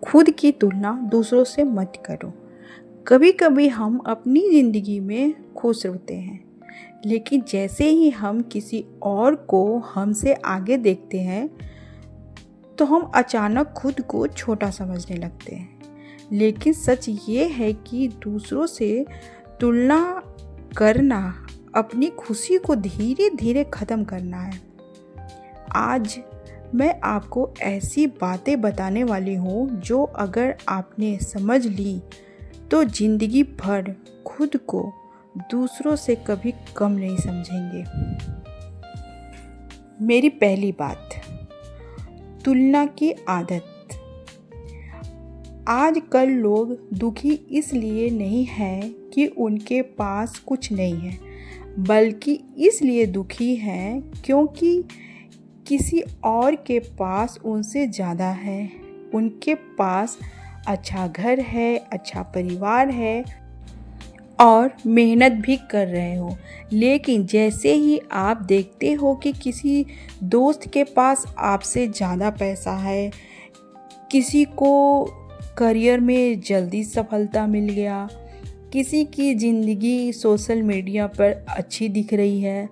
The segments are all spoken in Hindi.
खुद की तुलना दूसरों से मत करो। कभी कभी हम अपनी ज़िंदगी में खुश होते हैं, लेकिन जैसे ही हम किसी और को हमसे आगे देखते हैं तो हम अचानक खुद को छोटा समझने लगते हैं। लेकिन सच ये है कि दूसरों से तुलना करना अपनी खुशी को धीरे धीरे ख़त्म करना है। आज मैं आपको ऐसी बातें बताने वाली हूँ जो अगर आपने समझ ली तो ज़िंदगी भर खुद को दूसरों से कभी कम नहीं समझेंगे। मेरी पहली बात, तुलना की आदत। आजकल लोग दुखी इसलिए नहीं हैं कि उनके पास कुछ नहीं है, बल्कि इसलिए दुखी हैं क्योंकि किसी और के पास उनसे ज़्यादा है। उनके पास अच्छा घर है, अच्छा परिवार है और मेहनत भी कर रहे हो। लेकिन जैसे ही आप देखते हो कि किसी दोस्त के पास आपसे ज़्यादा पैसा है, किसी को करियर में जल्दी सफलता मिल गया, किसी की ज़िंदगी सोशल मीडिया पर अच्छी दिख रही है,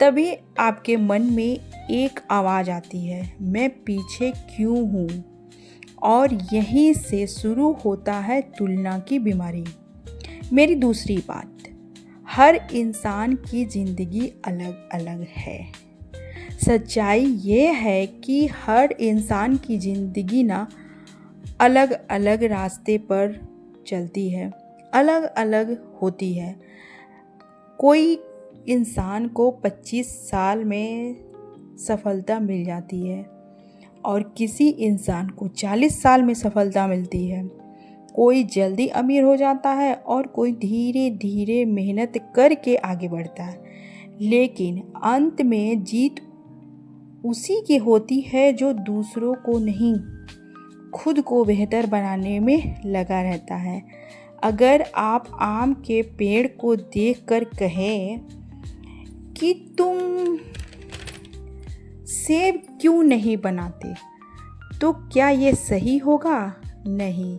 तभी आपके मन में एक आवाज़ आती है, मैं पीछे क्यों हूँ। और यहीं से शुरू होता है तुलना की बीमारी। मेरी दूसरी बात, हर इंसान की ज़िंदगी अलग अलग है। सच्चाई ये है कि हर इंसान की ज़िंदगी ना अलग अलग रास्ते पर चलती है, अलग अलग होती है। कोई इंसान को 25 साल में सफलता मिल जाती है और किसी इंसान को 40 साल में सफलता मिलती है। कोई जल्दी अमीर हो जाता है और कोई धीरे धीरे मेहनत करके आगे बढ़ता है। लेकिन अंत में जीत उसी की होती है जो दूसरों को नहीं, खुद को बेहतर बनाने में लगा रहता है। अगर आप आम के पेड़ को देखकर कहें कि तुम सेब क्यों नहीं बनाते, तो क्या ये सही होगा? नहीं,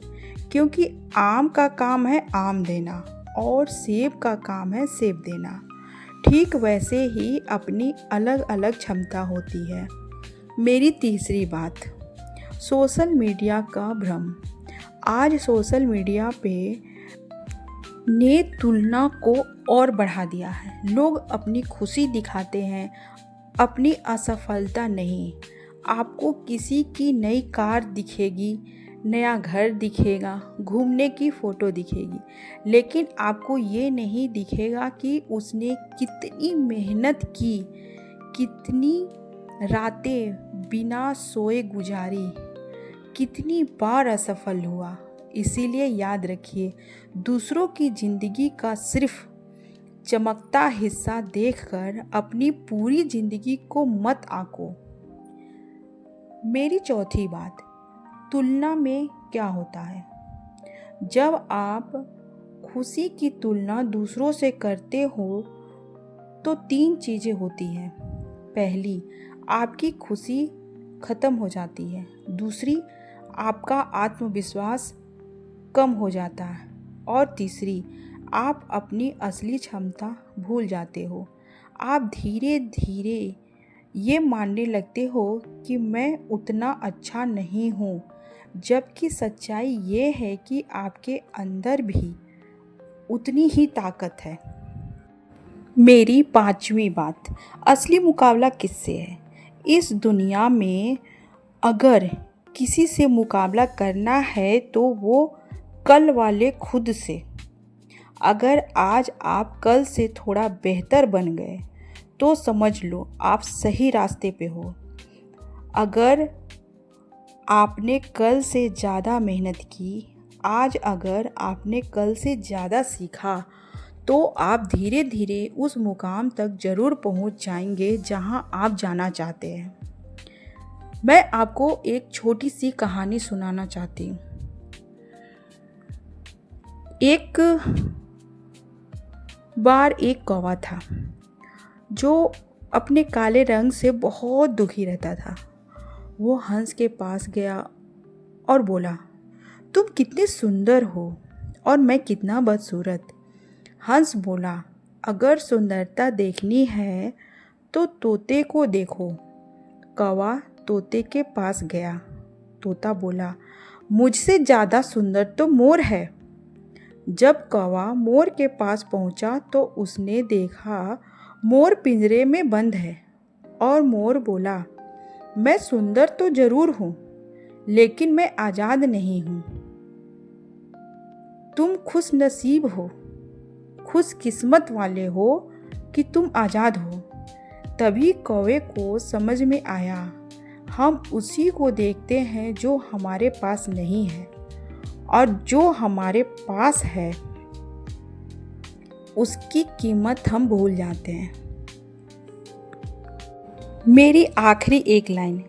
क्योंकि आम का काम है आम देना और सेब का काम है सेब देना। ठीक वैसे ही अपनी अलग अलग क्षमता होती है। मेरी तीसरी बात, सोशल मीडिया का भ्रम। आज सोशल मीडिया पे ने तुलना को और बढ़ा दिया है। लोग अपनी खुशी दिखाते हैं, अपनी असफलता नहीं। आपको किसी की नई कार दिखेगी, नया घर दिखेगा, घूमने की फ़ोटो दिखेगी, लेकिन आपको ये नहीं दिखेगा कि उसने कितनी मेहनत की, कितनी रातें बिना सोए गुजारी, कितनी बार असफल हुआ। इसीलिए याद रखिए, दूसरों की ज़िंदगी का सिर्फ चमकता हिस्सा देखकर अपनी पूरी ज़िंदगी को मत आंको। मेरी चौथी बात, तुलना में क्या होता है। जब आप खुशी की तुलना दूसरों से करते हो तो 3 चीज़ें होती हैं। पहली, आपकी खुशी ख़त्म हो जाती है। दूसरी, आपका आत्मविश्वास कम हो जाता है। और तीसरी, आप अपनी असली क्षमता भूल जाते हो। आप धीरे धीरे ये मानने लगते हो कि मैं उतना अच्छा नहीं हूँ, जबकि सच्चाई ये है कि आपके अंदर भी उतनी ही ताकत है। मेरी 5वीं बात, असली मुकाबला किससे है। इस दुनिया में अगर किसी से मुकाबला करना है तो वो कल वाले खुद से। अगर आज आप कल से थोड़ा बेहतर बन गए तो समझ लो आप सही रास्ते पे हो। अगर आपने कल से ज़्यादा मेहनत की, आज अगर आपने कल से ज़्यादा सीखा, तो आप धीरे धीरे उस मुकाम तक ज़रूर पहुंच जाएंगे जहां आप जाना चाहते हैं। मैं आपको एक छोटी सी कहानी सुनाना चाहती हूँ। एक बार एक कौवा था जो अपने काले रंग से बहुत दुखी रहता था। वो हंस के पास गया और बोला, तुम कितने सुंदर हो और मैं कितना बदसूरत। हंस बोला, अगर सुंदरता देखनी है तो तोते को देखो। कौवा तोते के पास गया। तोता बोला, मुझसे ज़्यादा सुंदर तो मोर है। जब कौवा मोर के पास पहुंचा तो उसने देखा मोर पिंजरे में बंद है। और मोर बोला, मैं सुंदर तो जरूर हूँ, लेकिन मैं आज़ाद नहीं हूँ। तुम खुश नसीब हो, खुश किस्मत वाले हो कि तुम आज़ाद हो। तभी कौवे को समझ में आया, हम उसी को देखते हैं जो हमारे पास नहीं है, और जो हमारे पास है उसकी कीमत हम भूल जाते हैं। मेरी आखिरी एक लाइन,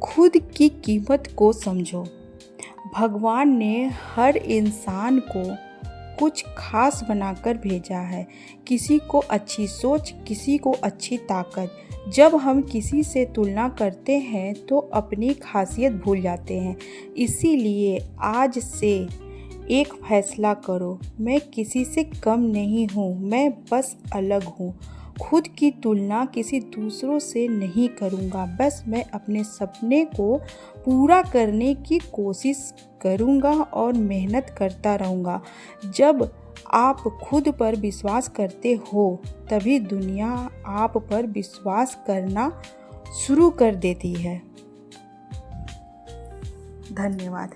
खुद की कीमत को समझो। भगवान ने हर इंसान को कुछ खास बनाकर भेजा है, किसी को अच्छी सोच, किसी को अच्छी ताकत। जब हम किसी से तुलना करते हैं तो अपनी खासियत भूल जाते हैं। इसीलिए आज से एक फैसला करो, मैं किसी से कम नहीं हूँ, मैं बस अलग हूँ। खुद की तुलना किसी दूसरों से नहीं करूँगा, बस मैं अपने सपने को पूरा करने की कोशिश करूँगा और मेहनत करता रहूँगा। जब आप खुद पर विश्वास करते हो तभी दुनिया आप पर विश्वास करना शुरू कर देती है। धन्यवाद।